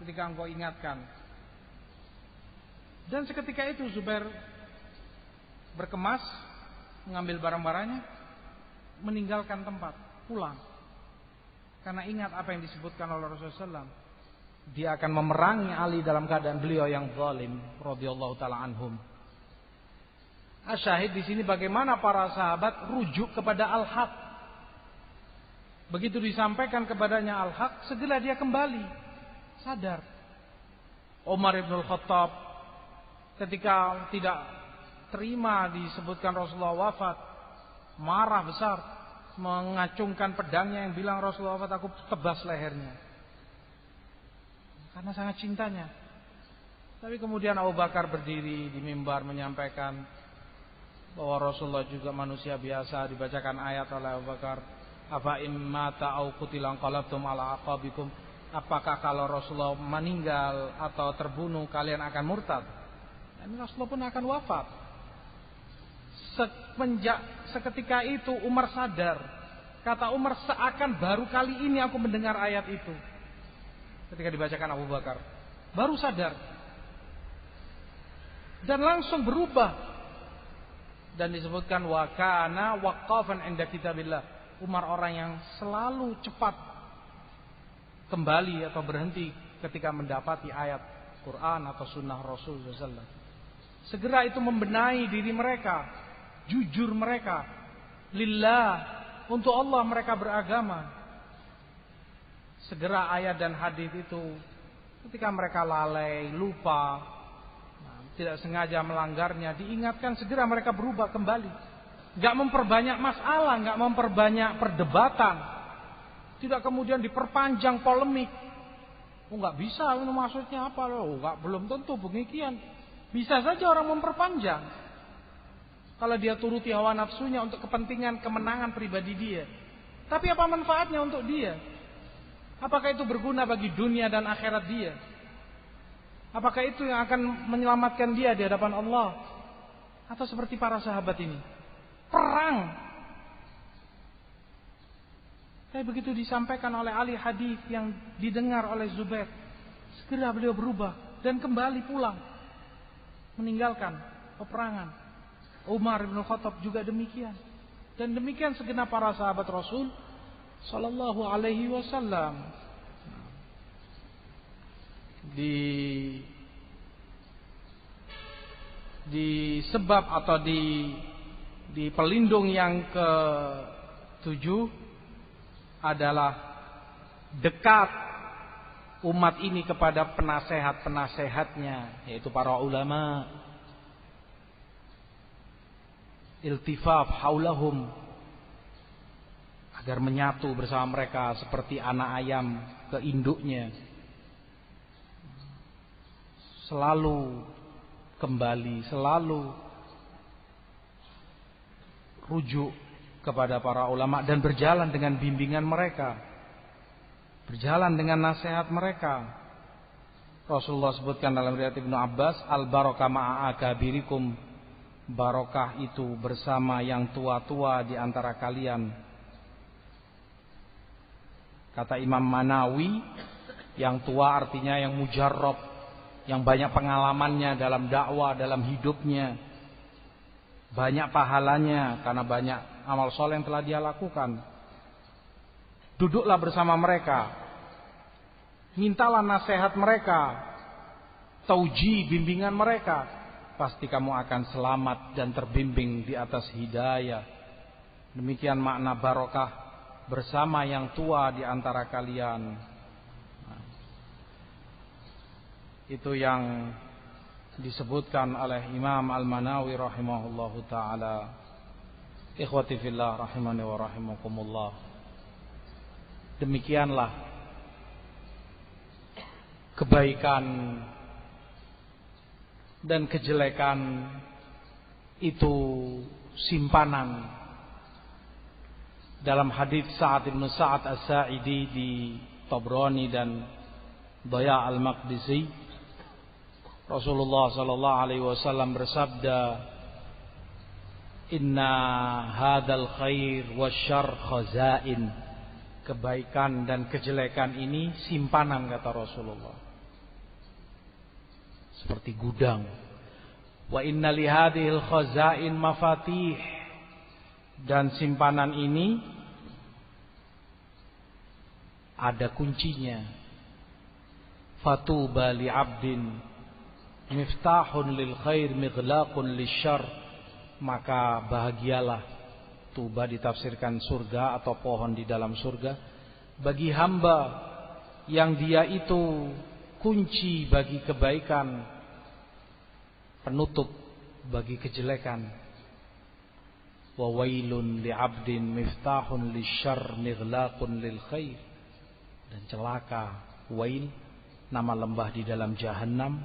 ketika engkau ingatkan. Dan seketika itu Zubair berkemas, mengambil barang-barangnya, meninggalkan tempat, pulang. Karena ingat apa yang disebutkan oleh Rasulullah SAW. Dia akan memerangi Ali dalam keadaan beliau yang zalim radhiyallahu taala anhum. Asyahid di sini bagaimana para sahabat rujuk kepada al-haq. Begitu disampaikan kepadanya al-haq, segera dia kembali sadar. Umar ibn al-Khattab ketika tidak terima disebutkan Rasulullah wafat, marah besar, mengacungkan pedangnya yang bilang Rasulullah wafat, aku tebas lehernya. Karena sangat cintanya. Tapi kemudian Abu Bakar berdiri di mimbar menyampaikan bahwa Rasulullah juga manusia biasa, dibacakan ayat oleh Abu Bakar, afa immata au qutilan qalabtum ala aqabikum, apakah kalau Rasulullah meninggal atau terbunuh kalian akan murtad? Dan Rasulullah pun akan wafat. Seketika itu Umar sadar. Kata Umar, seakan baru kali ini aku mendengar ayat itu. Ketika dibacakan Abu Bakar, baru sadar. Dan langsung berubah. Dan disebutkan wa kana waqafan inda kitabillah. Umar orang yang selalu cepat kembali atau berhenti ketika mendapati ayat Quran atau sunnah Rasul SAW. Segera itu membenahi diri mereka, jujur mereka, lillah, untuk Allah mereka beragama. Segera ayat dan hadis itu ketika mereka lalai, lupa, tidak sengaja melanggarnya, diingatkan, segera mereka berubah kembali. Gak memperbanyak masalah, gak memperbanyak perdebatan, tidak kemudian diperpanjang polemik. Oh gak bisa, ini maksudnya apa loh? Belum tentu demikian. Bisa saja orang memperpanjang kalau dia turuti hawa nafsunya untuk kepentingan kemenangan pribadi dia. Tapi apa manfaatnya untuk dia? Apakah itu berguna bagi dunia dan akhirat dia? Apakah itu yang akan menyelamatkan dia di hadapan Allah? Atau seperti para sahabat ini, perang. Tapi begitu disampaikan oleh ahli hadis yang didengar oleh Zubair, segera beliau berubah dan kembali pulang, meninggalkan peperangan. Umar bin Khattab juga demikian. Dan demikian segenap para sahabat Rasul sallallahu alaihi wasallam. Di sebab atau di pelindung yang ke-7 adalah dekat umat ini kepada penasehat-penasehatnya, yaitu para ulama. Iltifaf haulahum, agar menyatu bersama mereka seperti anak ayam ke induknya. Selalu kembali, selalu rujuk kepada para ulama dan berjalan dengan bimbingan mereka, berjalan dengan nasihat mereka. Rasulullah sebutkan dalam riwayat Ibnu Abbas, al-barakah ma'a akabirikum, barokah itu bersama yang tua-tua di antara kalian. Kata Imam Manawi, yang tua artinya yang mujarrab, yang banyak pengalamannya dalam dakwah, dalam hidupnya, banyak pahalanya karena banyak amal soleh yang telah dia lakukan. Duduklah bersama mereka, mintalah nasihat mereka, tauji, bimbingan mereka. Pasti kamu akan selamat dan terbimbing di atas hidayah. Demikian makna barokah bersama yang tua di antara kalian. Itu yang disebutkan oleh Imam Al-Manawi rahimahullahu ta'ala. Ikhwati fillah rahimani wa rahimakumullah. Demikianlah kebaikan dan kejelekan itu simpanan. Dalam hadis Sa'ad bin Sa'ad As-Sa'idi di Tabrani dan Daya Al-Maqdisi, Rasulullah sallallahu alaihi wasallam bersabda, "Inna hadzal khair wasyarr khazain." Kebaikan dan kejelekan ini simpanan, kata Rasulullah. Seperti gudang. Wa inna li hadhil khazain mafatih. Dan simpanan ini ada kuncinya. Fatuba li 'abdin miftahun lil khair mighlaqun lisyarr. Maka bahagialah, tuba ditafsirkan surga atau pohon di dalam surga, bagi hamba yang dia itu kunci bagi kebaikan penutup bagi kejelekan. Wa wailun li'abdin miftahun lisyarr mighlaqun lil khair. Dan celaka, wail, nama lembah di dalam jahanam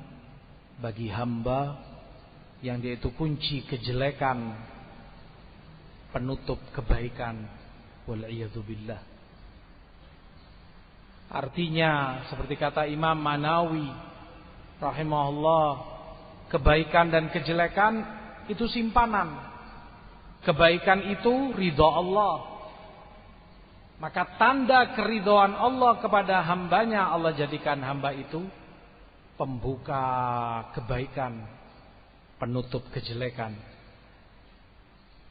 bagi hamba yang dia itu kunci kejelekan, penutup kebaikan. Wal'iyadzubillah. Artinya seperti kata Imam Manawi rahimahullah, kebaikan dan kejelekan itu simpanan. Kebaikan itu ridha Allah. Maka tanda keridhaan Allah kepada hambanya, Allah jadikan hamba itu pembuka kebaikan, penutup kejelekan.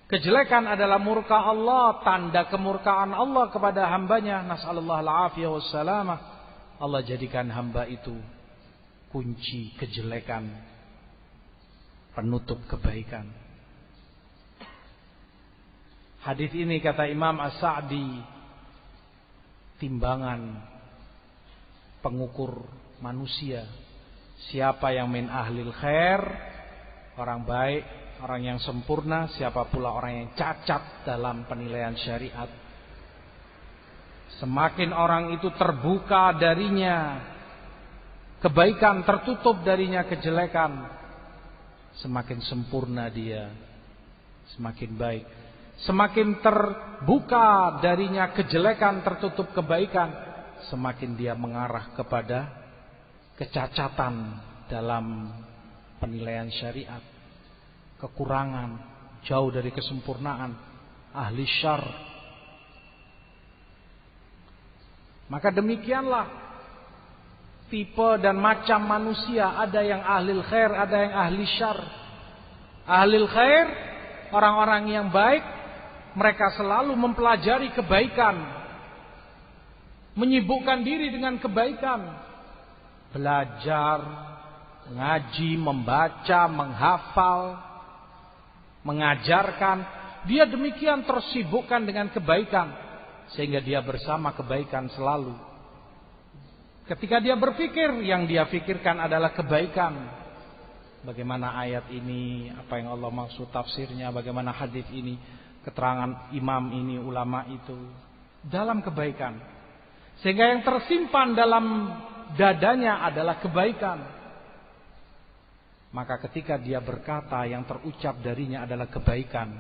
Kejelekan adalah murka Allah, tanda kemurkaan Allah kepada hambanya. Nas'alullah al-afiyah wassalamah. Allah jadikan hamba itu kunci kejelekan, penutup kebaikan. Hadis ini kata Imam As-Sa'di, timbangan pengukur manusia. Siapa yang min ahlil khair, orang baik, orang yang sempurna, siapa pula orang yang cacat dalam penilaian syariat. Semakin orang itu terbuka darinya kebaikan, tertutup darinya kejelekan, semakin sempurna dia, semakin baik. Semakin terbuka darinya kejelekan, tertutup kebaikan, semakin dia mengarah kepada kecacatan dalam penilaian syariat, kekurangan, jauh dari kesempurnaan, ahli syarr. Maka demikianlah tipe dan macam manusia, ada yang ahli khair, ada yang ahli syarr. Ahli khair, orang-orang yang baik, mereka selalu mempelajari kebaikan, menyibukkan diri dengan kebaikan, belajar, ngaji, membaca, menghafal, mengajarkan. Dia demikian tersibukkan dengan kebaikan, sehingga dia bersama kebaikan selalu. Ketika dia berpikir, yang dia pikirkan adalah kebaikan. Bagaimana ayat ini, apa yang Allah maksud tafsirnya, bagaimana hadis ini, keterangan imam ini, ulama itu, dalam kebaikan. Sehingga yang tersimpan dalam dadanya adalah kebaikan. Maka ketika dia berkata, yang terucap darinya adalah kebaikan.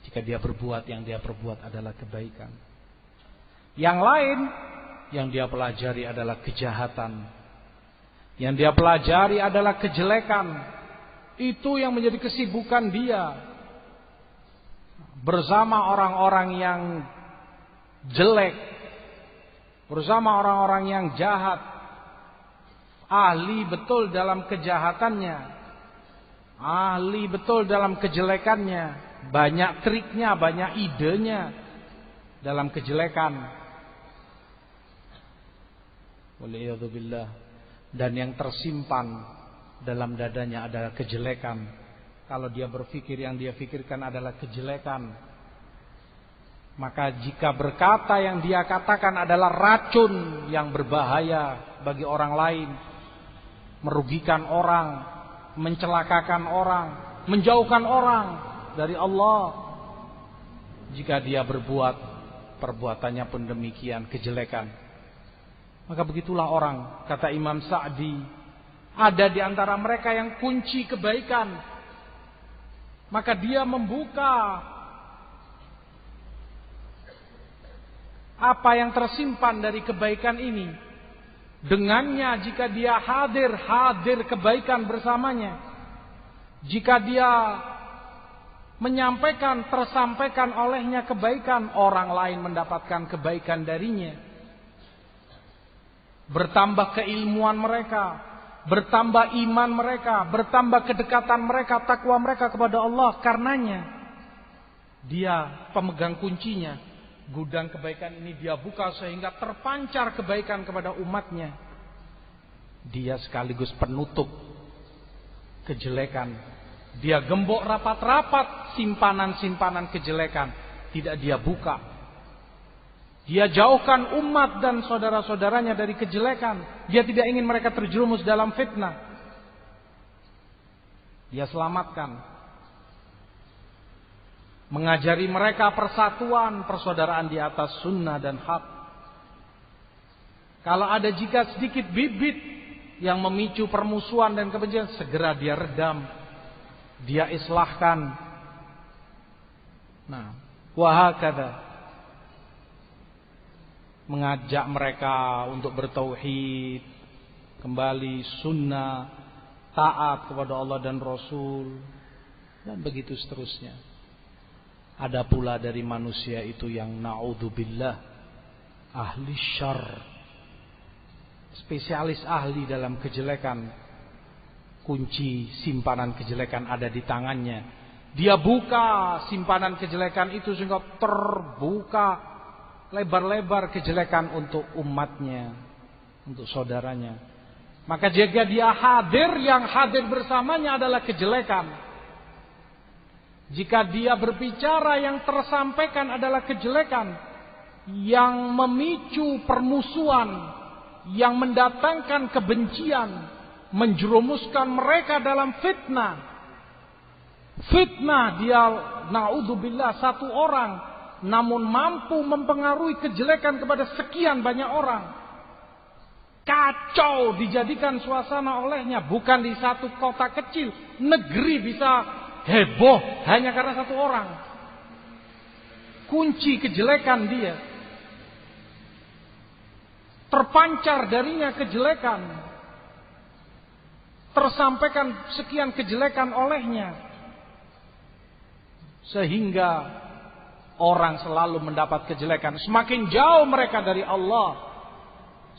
Jika dia berbuat, yang dia perbuat adalah kebaikan. Yang lain, yang dia pelajari adalah kejahatan. Yang dia pelajari adalah kejelekan. Itu yang menjadi kesibukan dia. Bersama orang-orang yang jelek, bersama orang-orang yang jahat, ahli betul dalam kejahatannya, ahli betul dalam kejelekannya, banyak triknya, banyak idenya dalam kejelekan. Waliyadzubillah. Dan yang tersimpan dalam dadanya adalah kejelekan. Kalau dia berpikir, yang dia pikirkan adalah kejelekan, maka jika berkata, yang dia katakan adalah racun yang berbahaya bagi orang lain, merugikan orang, mencelakakan orang, menjauhkan orang dari Allah. Jika dia berbuat, perbuatannya pun demikian, kejelekan. Maka begitulah orang, kata Imam Sa'di, ada di antara mereka yang kunci kebaikan. Maka dia membuka apa yang tersimpan dari kebaikan ini. Dengannya, jika dia hadir kebaikan bersamanya. Jika dia menyampaikan, tersampaikan olehnya kebaikan, orang lain mendapatkan kebaikan darinya. Bertambah keilmuan mereka, bertambah iman mereka, bertambah kedekatan mereka, takwa mereka kepada Allah. Karenanya dia pemegang kuncinya. Gudang kebaikan ini dia buka sehingga terpancar kebaikan kepada umatnya. Dia sekaligus penutup kejelekan. Dia gembok rapat-rapat simpanan-simpanan kejelekan. Tidak dia buka. Dia jauhkan umat dan saudara-saudaranya dari kejelekan. Dia tidak ingin mereka terjerumus dalam fitnah. Dia selamatkan. Mengajari mereka persatuan, persaudaraan di atas sunnah dan hak. Kalau ada jika sedikit bibit yang memicu permusuhan dan kebencian, segera dia redam, dia islahkan. Nah, wahakadha. Mengajak mereka untuk bertauhid, kembali sunnah, taat kepada Allah dan Rasul, dan begitu seterusnya. Ada pula dari manusia itu yang na'udzubillah, ahli syarr, spesialis ahli dalam kejelekan. Kunci simpanan kejelekan ada di tangannya. Dia buka simpanan kejelekan itu sehingga terbuka lebar-lebar kejelekan untuk umatnya, untuk saudaranya. Maka jika dia hadir, yang hadir bersamanya adalah kejelekan. Jika dia berbicara, yang tersampaikan adalah kejelekan, yang memicu permusuhan, yang mendatangkan kebencian, menjerumuskan mereka dalam fitnah. Fitnah dia, na'udzubillah, satu orang namun mampu mempengaruhi kejelekan kepada sekian banyak orang. Kacau dijadikan suasana olehnya. Bukan di satu kota kecil, negeri bisa heboh hanya karena satu orang. Kunci kejelekan dia, terpancar darinya kejelekan, tersampaikan sekian kejelekan olehnya, sehingga orang selalu mendapat kejelekan. Semakin jauh mereka dari Allah,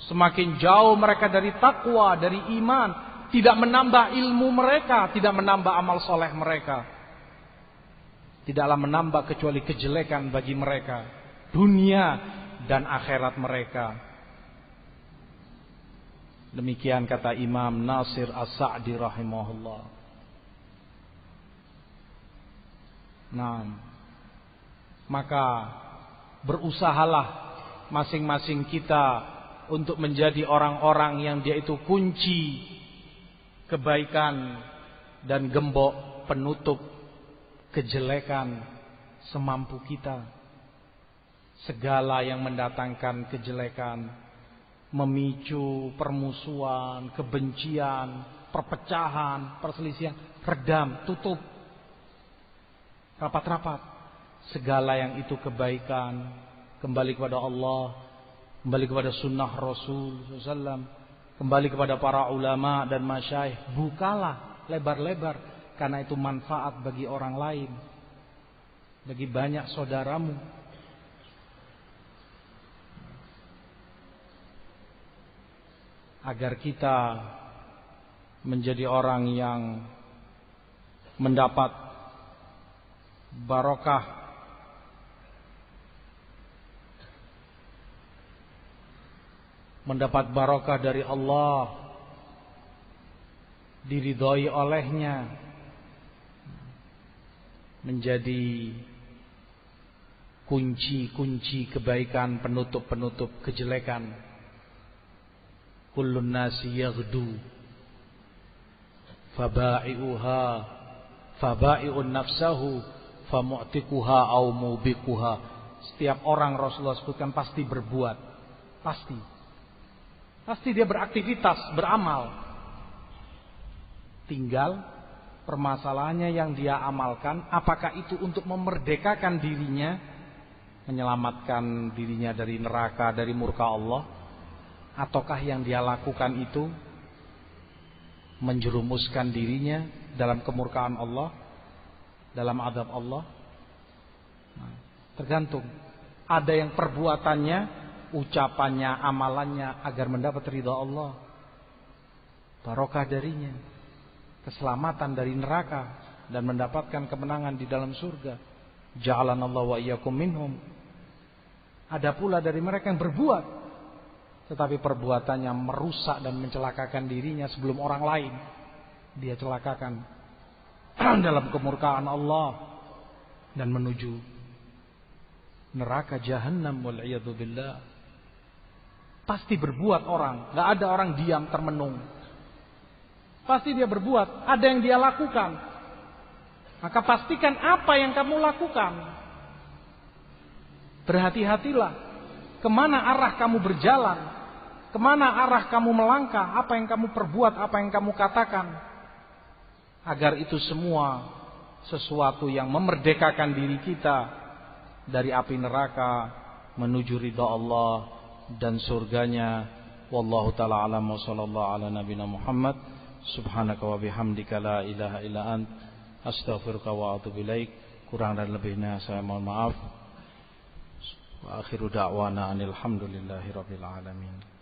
semakin jauh mereka dari takwa, dari iman, tidak menambah ilmu mereka, tidak menambah amal soleh mereka, tidaklah menambah kecuali kejelekan bagi mereka, dunia dan akhirat mereka. Demikian kata Imam Nasir As-Sa'di rahimahullah. Nah, maka berusahalah masing-masing kita untuk menjadi orang-orang yang dia itu kunci kebaikan dan gembok penutup kejelekan semampu kita. Segala yang mendatangkan kejelekan, memicu permusuhan, kebencian, perpecahan, perselisihan, redam, tutup rapat-rapat. Segala yang itu kebaikan, kembali kepada Allah, kembali kepada sunnah Rasul SAW, kembali kepada para ulama dan masyayikh. Bukalah lebar-lebar, karena itu manfaat bagi orang lain, bagi banyak saudaramu. Agar kita menjadi orang yang mendapat barokah, mendapat barokah dari Allah, diridhoi olehnya, menjadi kunci-kunci kebaikan, penutup-penutup kejelekan. Kullun nasi yaghdu faba'i'un nafsahu famu'tikuha au mubikuha. Setiap orang Rasulullah sebutkan pasti berbuat, pasti dia beraktivitas, beramal. Tinggal permasalahannya yang dia amalkan, apakah itu untuk memerdekakan dirinya, menyelamatkan dirinya dari neraka, dari murka Allah, ataukah yang dia lakukan itu menjerumuskan dirinya dalam kemurkaan Allah, dalam azab Allah. Nah, tergantung. Ada yang perbuatannya, ucapannya, amalannya agar mendapat ridha Allah, barokah darinya, keselamatan dari neraka, dan mendapatkan kemenangan di dalam surga. Ja'alanallahu wa iyyakum minhum. Ada pula dari mereka yang berbuat, tetapi perbuatannya merusak dan mencelakakan dirinya sebelum orang lain. Dia celakakan dalam kemurkaan Allah dan menuju neraka jahannam wal'iyadu billah. Pasti berbuat orang, gak ada orang diam termenung. Pasti dia berbuat, ada yang dia lakukan. Maka pastikan apa yang kamu lakukan. Berhati-hatilah kemana arah kamu berjalan, kemana arah kamu melangkah, apa yang kamu perbuat, apa yang kamu katakan. Agar itu semua sesuatu yang memerdekakan diri kita dari api neraka menuju ridha Allah dan surganya. Wallahu ta'ala alam wa sallallahu ala nabina Muhammad. Subhanaka wa bihamdika la ilaha illa ant, astaghfiruka wa atubu ilaik. Kurang dan lebihnya saya mohon maaf. Wa akhiru da'wana anil hamdulillahi rabbil alamin.